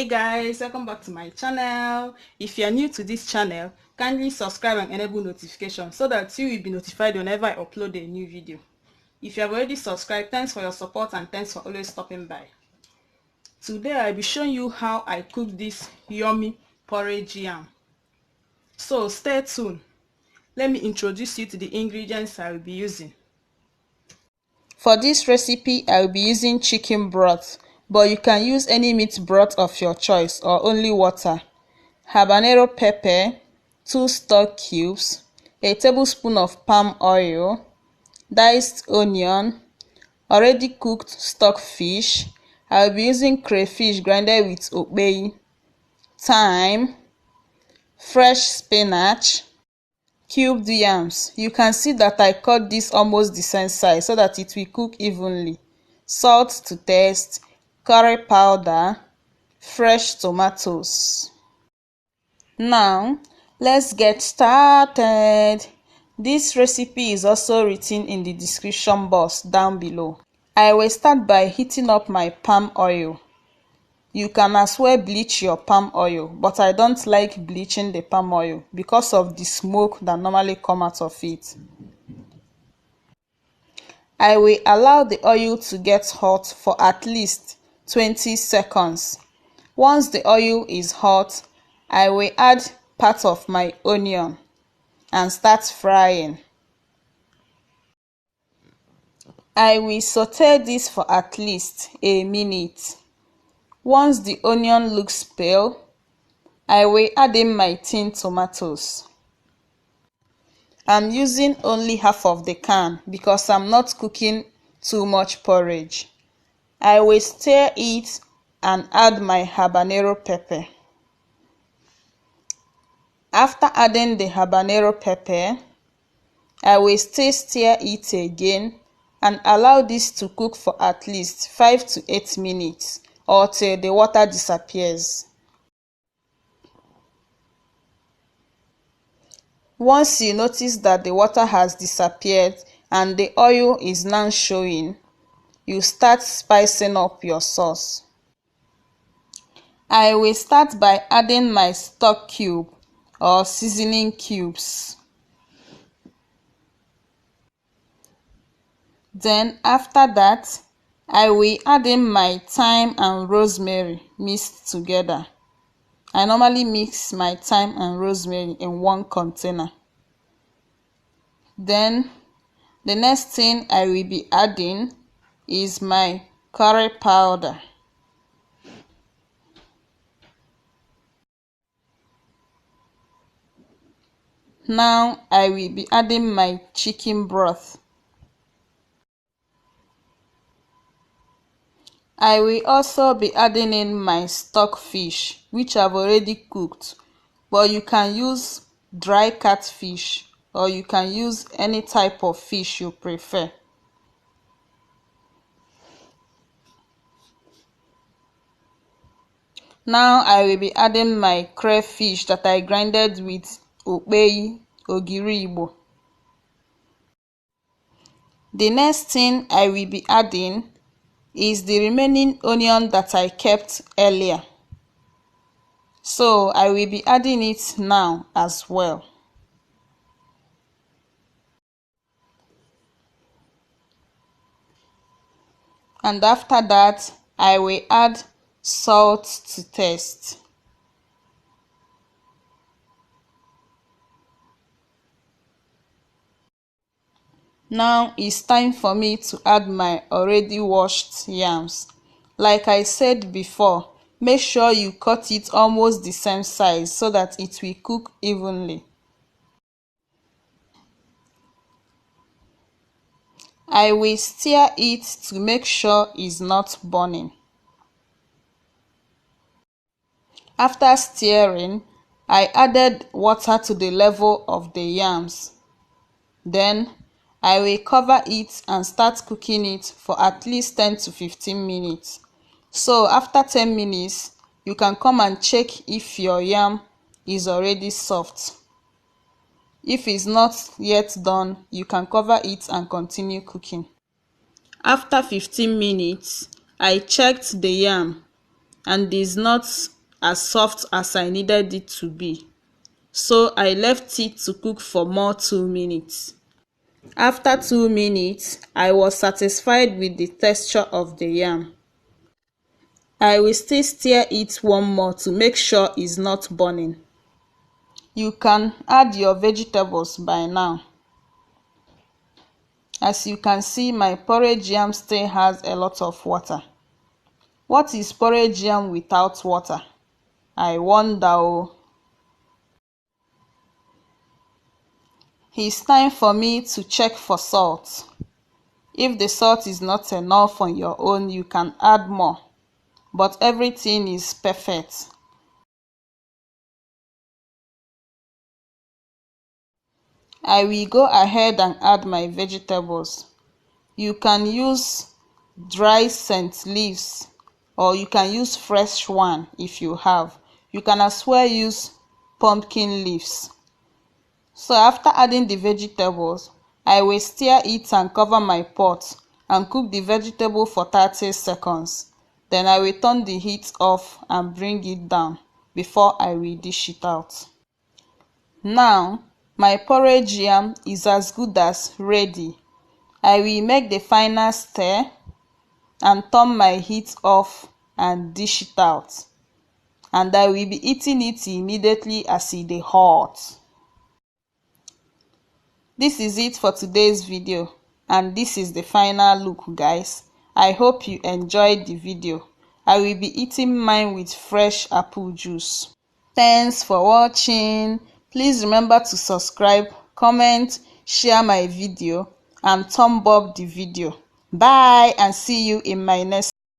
Hey guys, welcome back to my channel. If you are new to this channel, kindly subscribe and enable notifications so that you will be notified whenever I upload a new video. If you have already subscribed, thanks for your support and thanks for always stopping by. Today I'll be showing you how I cook this yummy porridge yam. So stay tuned. Let me introduce you to the ingredients I will be using. For this recipe, I will be using chicken broth, but you can use any meat broth of your choice or only water. Habanero pepper, 2 stock cubes, a tablespoon of palm oil, diced onion, already cooked stockfish. I will be using crayfish grinded with Okpei, thyme, fresh spinach, cubed yams. You can see that I cut this almost the same size so that it will cook evenly. Salt to taste, curry powder, fresh tomatoes. Now let's get started. This recipe is also written in the description box down below. I will start by heating up my palm oil. You can as well bleach your palm oil, but I don't like bleaching the palm oil because of the smoke that normally come out of it. I will allow the oil to get hot for at least 20 seconds. Once the oil is hot, I will add part of my onion and start frying. I will saute this for at least a minute. Once the onion looks pale, I will add in my tinned tomatoes. I'm using only half of the can because I'm not cooking too much porridge. I will stir it and add my habanero pepper. After adding the habanero pepper, I will still stir it again and allow this to cook for at least 5 to 8 minutes or till the water disappears. Once you notice that the water has disappeared and the oil is now showing, you start spicing up your sauce. I will start by adding my stock cube or seasoning cubes. Then after that, I will add in my thyme and rosemary mixed together. I normally mix my thyme and rosemary in one container. Then the next thing I will be adding is my curry powder. Now I will be adding my chicken broth. I will also be adding in my stockfish, which I've already cooked, but you can use dry catfish or you can use any type of fish you prefer. Now I will be adding my crayfish that I grinded with Okpei Ogiri Igbo. The next thing I will be adding is the remaining onion that I kept earlier. So I will be adding it now as well. And after that, I will add salt to taste. Now it's time for me to add my already washed yams. Like I said before, make sure you cut it almost the same size so that it will cook evenly. I will stir it to make sure it's not burning. After stirring, I added water to the level of the yams. Then I will cover it and start cooking it for at least 10 to 15 minutes. So after 10 minutes, you can come and check if your yam is already soft. If it's not yet done, you can cover it and continue cooking. After 15 minutes, I checked the yam and it's not as soft as I needed it to be, so I left it to cook for more 2 minutes. After 2 minutes, I was satisfied with the texture of the yam. I will still stir it one more to make sure it's not burning. You can add your vegetables by now. As you can see, my porridge yam still has a lot of water. What is porridge yam without water? I wonder. Oh. It's time for me to check for salt. If the salt is not enough on your own, you can add more. But everything is perfect. I will go ahead and add my vegetables. You can use dry scent leaves, or you can use fresh one if you have. You can as well use pumpkin leaves. So after adding the vegetables, I will stir it and cover my pot and cook the vegetable for 30 seconds. Then I will turn the heat off and bring it down before I will dish it out. Now, my porridge yam is as good as ready. I will make the final stir and turn my heat off and dish it out. And I will be eating it immediately as it is hot. This is it for today's video, and this is the final look, guys. I hope you enjoyed the video. I will be eating mine with fresh apple juice. Thanks for watching. Please remember to subscribe, comment, share my video, and thumb up the video. Bye, and see you in my next